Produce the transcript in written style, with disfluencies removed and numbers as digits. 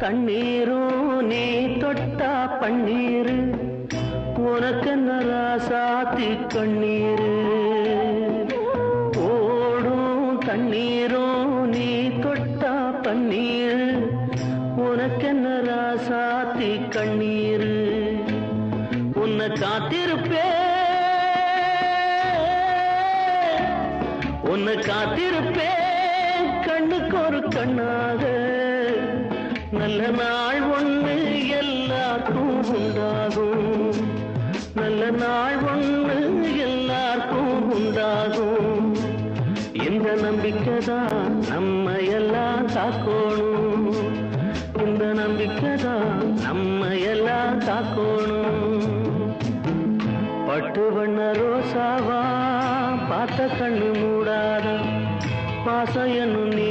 தண்ணீரும் நீ தொட்டா பன்னீரு உனக்கென்ன ராசாத்தி கண்ணீரு ஓடும் தண்ணீரும் நீ தொட்டா பன்னீரு உனக்கென்ன ராசாத்தி கண்ணீரு உன்னை காத்திருப்பேன் கண்ணுக்கு ஒரு கண்ணாக நல்ல நாள் ஒண்ணு எல்லாருக்கும் உண்டாகும் நல்ல நாள் ஒண்ணு எல்லாருக்கும் உண்டாகும் இந்த நம்பிக்கைதான் நம்ம எல்லாம் காக்கணும் இந்த நம்பிக்கைதான் நம்ம எல்லாம் காக்கணும் பட்டு வண்ண ரோசாவா பார்த்த கண்ணு மூடாத பாசம் என்னும் நீ